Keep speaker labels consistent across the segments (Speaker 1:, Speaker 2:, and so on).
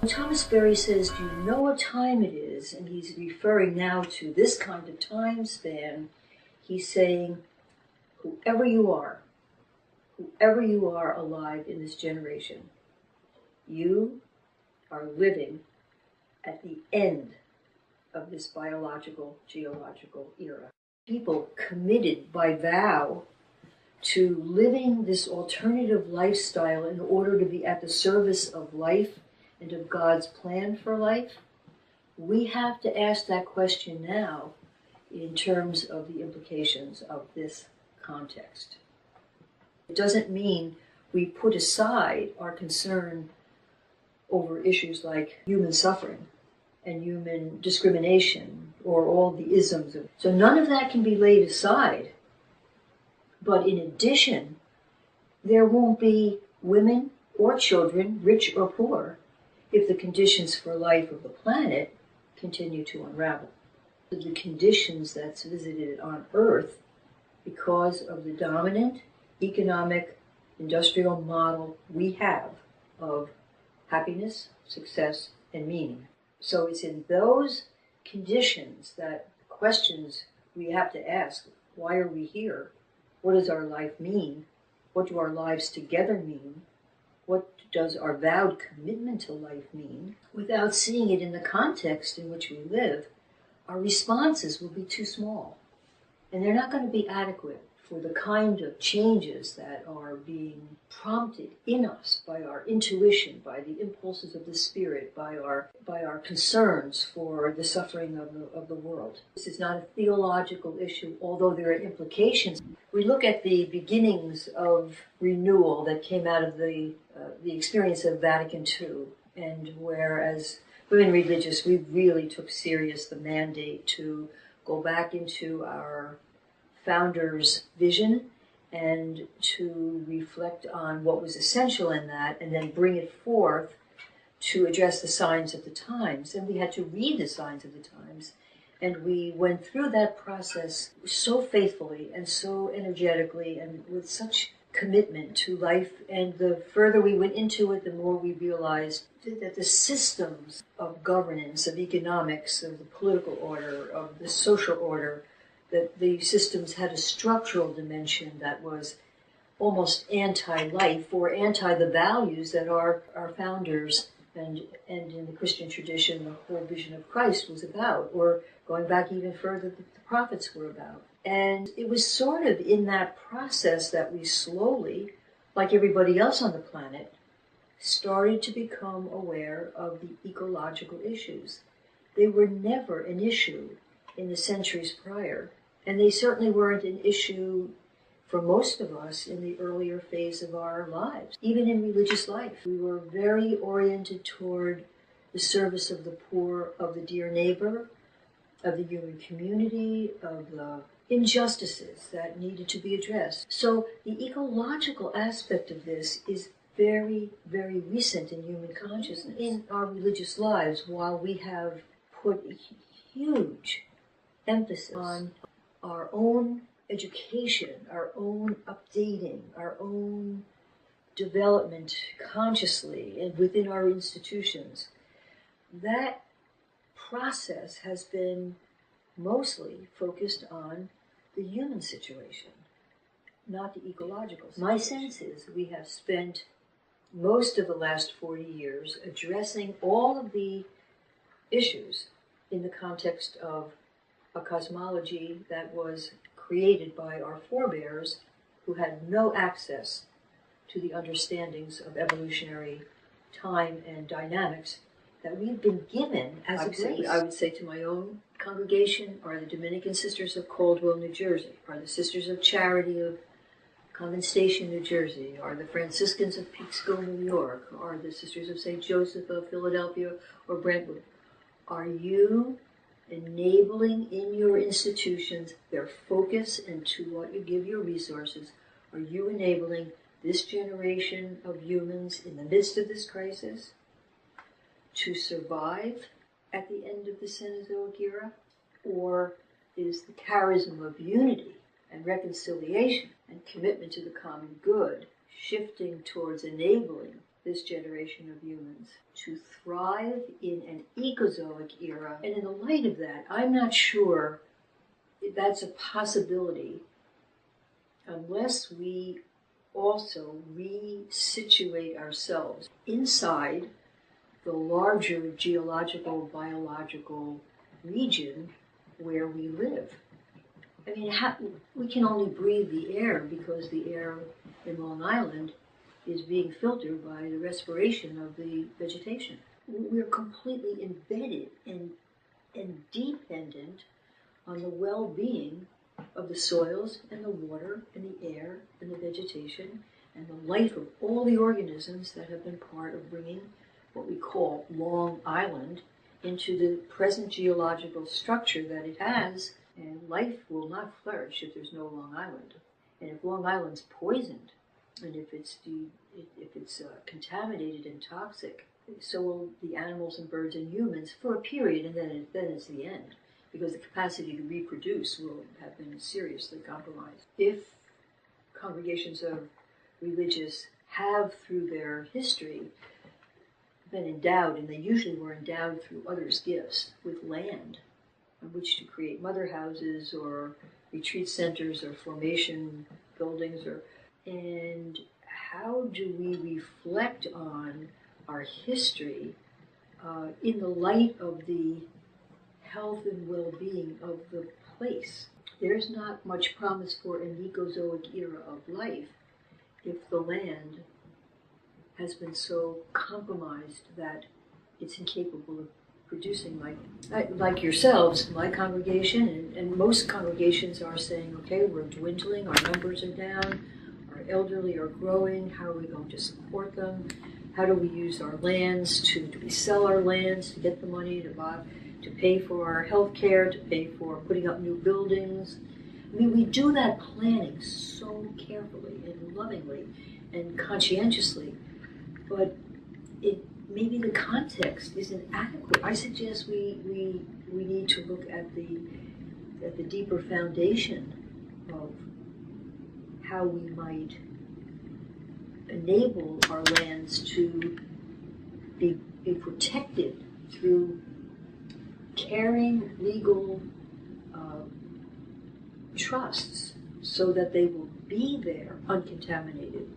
Speaker 1: Thomas Berry says, do you know what time it is? And he's referring now to this kind of time span. He's saying, whoever you are alive in this generation, you are living at the end of this biological, geological era. People committed by vow to living this alternative lifestyle in order to be at the service of life and of God's plan for life. We have to ask that question now in terms of the implications of this context. It doesn't mean we put aside our concern over issues like human suffering and human discrimination or all the isms. So none of that can be laid aside. But in addition, there won't be women or children, rich or poor, if the conditions for life of the planet continue to unravel. The conditions that's visited on Earth because of the dominant economic industrial model we have of happiness, success, and meaning. So it's in those conditions that questions we have to ask: why are we here? What does our life mean? What do our lives together mean? What does our vowed commitment to life mean? Without seeing it in the context in which we live, our responses will be too small. And they're not going to be adequate for the kind of changes that are being prompted in us by our intuition, by the impulses of the spirit, by our concerns for the suffering of the world. This is not a theological issue, although there are implications. We look at the beginnings of renewal that came out of the experience of Vatican II, and whereas women religious, we really took serious the mandate to go back into our founder's vision and to reflect on what was essential in that, and then bring it forth to address the signs of the times. And we had to read the signs of the times, and we went through that process so faithfully and so energetically and with such commitment to life. And the further we went into it, the more we realized that the systems of governance, of economics, of the political order, of the social order, that the systems had a structural dimension that was almost anti-life or anti the values that our founders and in the Christian tradition the whole vision of Christ was about, or going back even further, the prophets were about. And it was sort of in that process that we slowly, like everybody else on the planet, started to become aware of the ecological issues. They were never an issue in the centuries prior, and they certainly weren't an issue for most of us in the earlier phase of our lives. Even in religious life, we were very oriented toward the service of the poor, of the dear neighbor, of the human community, of the injustices that needed to be addressed. So the ecological aspect of this is very, very recent in human consciousness. In our religious lives, while we have put huge emphasis on our own education, our own updating, our own development consciously and within our institutions, that process has been mostly focused on the human situation, not the ecological situation. My sense is we have spent most of the last 40 years addressing all of the issues in the context of a cosmology that was created by our forebears who had no access to the understandings of evolutionary time and dynamics that we've been given as a grace. I would say to my own congregation are the Dominican Sisters of Caldwell, New Jersey, are the Sisters of Charity of Convent Station, New Jersey, are the Franciscans of Peekskill, New York, are the Sisters of St. Joseph of Philadelphia or Brentwood. Are you enabling in your institutions their focus and to what you give your resources? Are you enabling this generation of humans in the midst of this crisis to survive at the end of the Cenozoic era? Or is the charism of unity and reconciliation and commitment to the common good shifting towards enabling this generation of humans to thrive in an ecozoic era. And in the light of that, I'm not sure that's a possibility unless we also resituate ourselves inside the larger geological, biological region where we live. I mean, we can only breathe the air because the air in Long Island is being filtered by the respiration of the vegetation. We're completely embedded and dependent on the well-being of the soils and the water and the air and the vegetation and the life of all the organisms that have been part of bringing what we call Long Island into the present geological structure that it has. And life will not flourish if there's no Long Island. And if Long Island's poisoned, and if it's contaminated and toxic, so will the animals and birds and humans for a period, and then it's the end, because the capacity to reproduce will have been seriously compromised. If congregations of religious have, through their history, been endowed, and they usually were endowed through others' gifts, with land on which to create mother houses or retreat centers or formation buildings, and how do we reflect on our history in the light of the health and well-being of the place? There's not much promise for an ecozoic era of life if the land has been so compromised that it's incapable of producing like yourselves, my congregation, and most congregations are saying, okay, we're dwindling, our numbers are down, our elderly are growing, how are we going to support them? How do we use our lands? Do we sell our lands to get the money to buy, to pay for our health care, to pay for putting up new buildings? I mean, we do that planning so carefully and lovingly and conscientiously, but maybe the context isn't adequate. I suggest we need to look at the deeper foundation of how we might enable our lands to be protected through caring legal trusts so that they will be there uncontaminated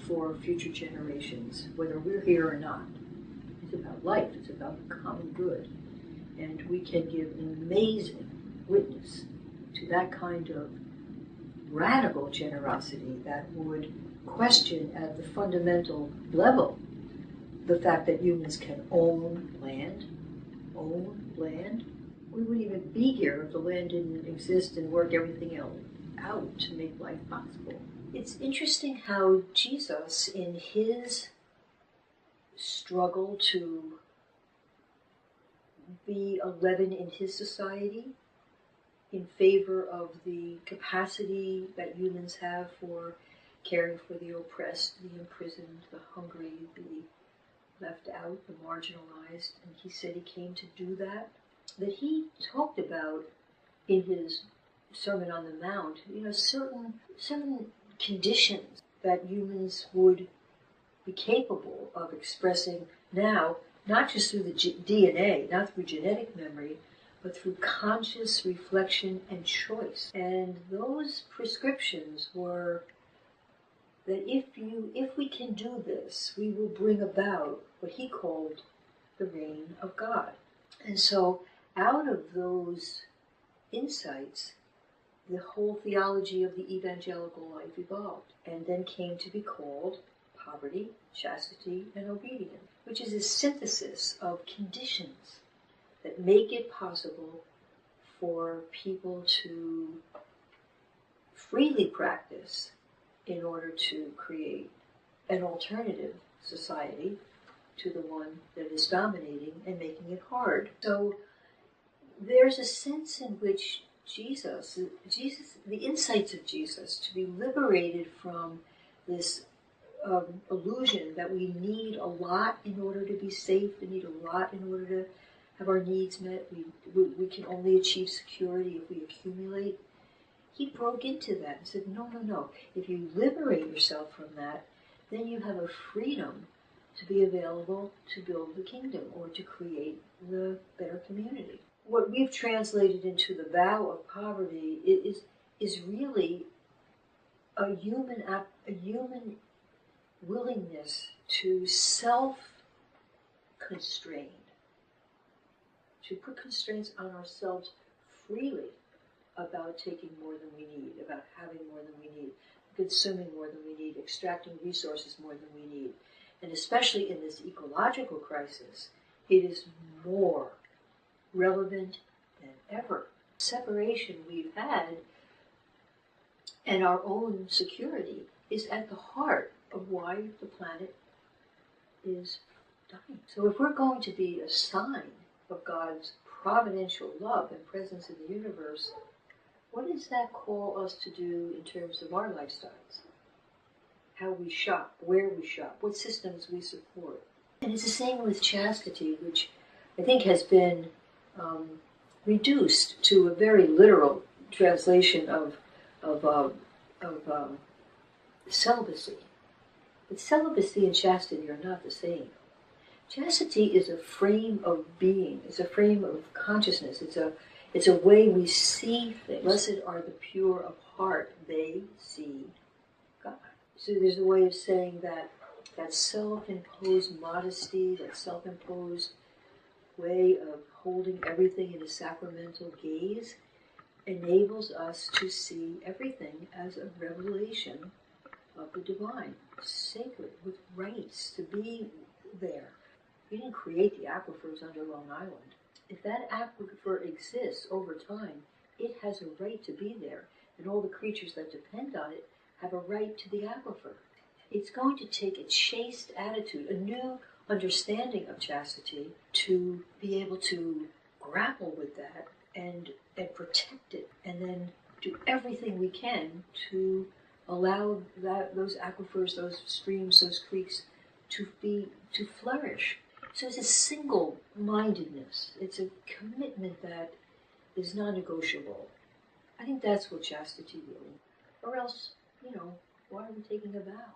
Speaker 1: for future generations, whether we're here or not. It's about life, it's about the common good. And we can give an amazing witness to that kind of radical generosity that would question at the fundamental level the fact that humans can own land. We wouldn't even be here if the land didn't exist and work everything else out to make life possible. It's interesting how Jesus, in his struggle to be a leaven in his society, in favor of the capacity that humans have for caring for the oppressed, the imprisoned, the hungry, the left out, the marginalized, and he said he came to do that he talked about in his Sermon on the Mount, certain conditions that humans would be capable of expressing now, not just through the DNA, not through genetic memory, but through conscious reflection and choice. And those prescriptions were that if we can do this, we will bring about what he called the reign of God. And so out of those insights, the whole theology of the evangelical life evolved, and then came to be called poverty, chastity, and obedience, which is a synthesis of conditions that make it possible for people to freely practice in order to create an alternative society to the one that is dominating and making it hard. So there's a sense in which Jesus, the insights of Jesus, to be liberated from this illusion that we need a lot in order to be safe, we need a lot in order to have our needs met, we can only achieve security if we accumulate. He broke into that and said, no. If you liberate yourself from that, then you have a freedom to be available to build the kingdom or to create the better community. What we've translated into the vow of poverty is really a human willingness to self-constrain, to put constraints on ourselves freely about taking more than we need, about having more than we need, consuming more than we need, extracting resources more than we need. And especially in this ecological crisis, it is more relevant than ever. Separation we've had and our own security is at the heart of why the planet is dying. So if we're going to be a sign of God's providential love and presence in the universe, what does that call us to do in terms of our lifestyles? How we shop, where we shop, what systems we support. And it's the same with chastity, which I think has been reduced to a very literal translation of celibacy. But celibacy and chastity are not the same. Chastity is a frame of being. It's a frame of consciousness. It's a way we see things. Blessed are the pure of heart; they see God. So there's a way of saying that self-imposed modesty, that self-imposed way of holding everything in a sacramental gaze enables us to see everything as a revelation of the divine, sacred, with rights to be there. We didn't create the aquifers under Long Island. If that aquifer exists over time, it has a right to be there, and all the creatures that depend on it have a right to the aquifer. It's going to take a chaste attitude, a new understanding of chastity, to be able to grapple with that and protect it, and then do everything we can to allow those aquifers, those streams, those creeks to flourish. So it's a single-mindedness. It's a commitment that is non-negotiable. I think that's what chastity really. Or else, why are we taking a vow?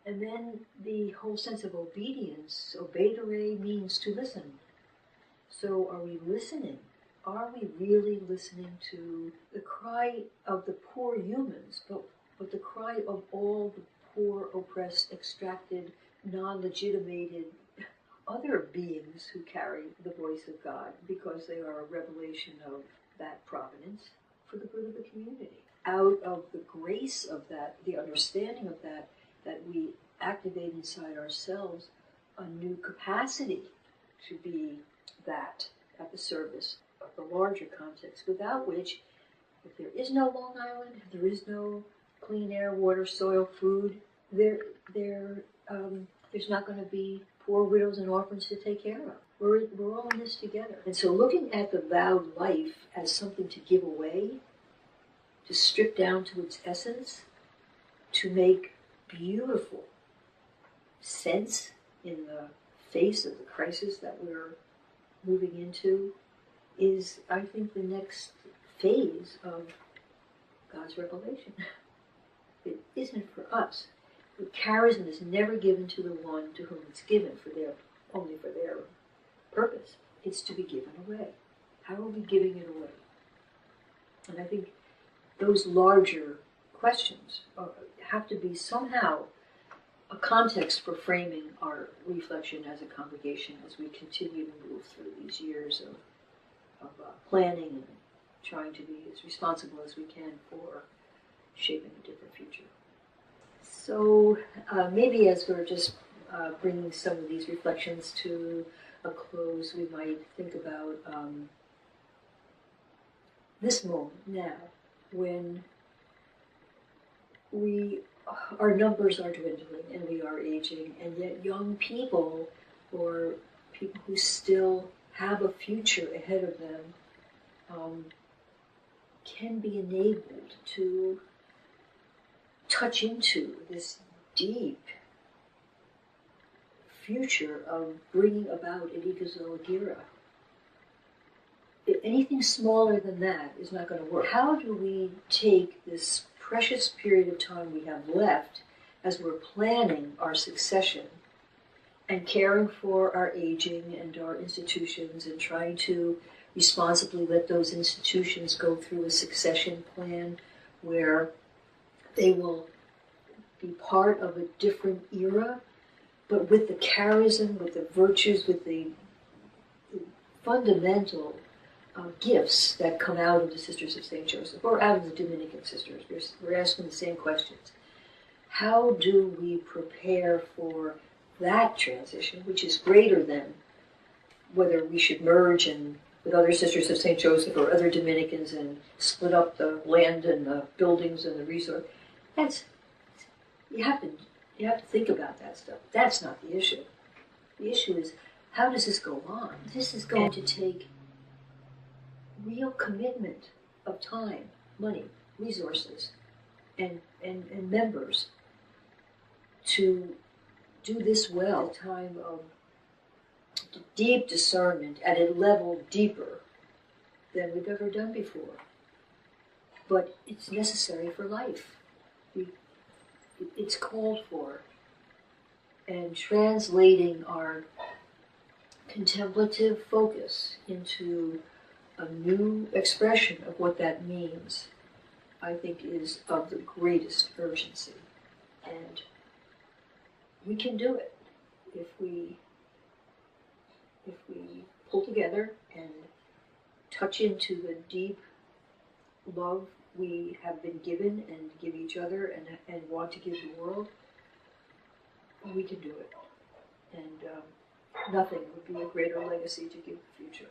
Speaker 1: And then the whole sense of obedience. Obedere means to listen. So are we listening? Are we really listening to the cry of the poor humans, but the cry of all the poor, oppressed, extracted, non-legitimated other beings who carry the voice of God because they are a revelation of that providence for the good of the community? Out of the grace of that, the understanding of that we activate inside ourselves a new capacity to be that at the service of the larger context, without which, if there is no Long Island, if there is no clean air, water, soil, food, there's not going to be poor widows and orphans to take care of. We're all in this together. And so looking at the vowed life as something to give away, to strip down to its essence, to make beautiful sense in the face of the crisis that we're moving into, is, I think, the next phase of God's revelation. It isn't for us. The charism is never given to the one to whom it's given only for their purpose. It's to be given away. How are we giving it away? And I think those larger questions have to be somehow a context for framing our reflection as a congregation as we continue to move through these years of planning and trying to be as responsible as we can for shaping a different future. So maybe as we're just bringing some of these reflections to a close, we might think about this moment now, when our numbers are dwindling and we are aging, and yet young people, or people who still have a future ahead of them, can be enabled to touch into this deep future of bringing about an ecozoic era. If anything smaller than that is not going to work. How do we take this precious period of time we have left as we're planning our succession and caring for our aging and our institutions and trying to responsibly let those institutions go through a succession plan where they will be part of a different era, but with the charism, with the virtues, with the fundamental gifts that come out of the Sisters of St. Joseph or out of the Dominican Sisters. We're asking the same questions. How do we prepare for that transition, which is greater than whether we should merge and with other Sisters of St. Joseph or other Dominicans and split up the land and the buildings and the resource? You have to think about that stuff. That's not the issue. The issue is, how does this go on? This is going to take real commitment of time, money, resources, and members to do this well. A time of deep discernment at a level deeper than we've ever done before. But it's necessary for life. It's called for. And translating our contemplative focus into a new expression of what that means, I think, is of the greatest urgency. And we can do it if we pull together and touch into the deep love we have been given and give each other and want to give the world. We can do it. And nothing would be a greater legacy to give the future.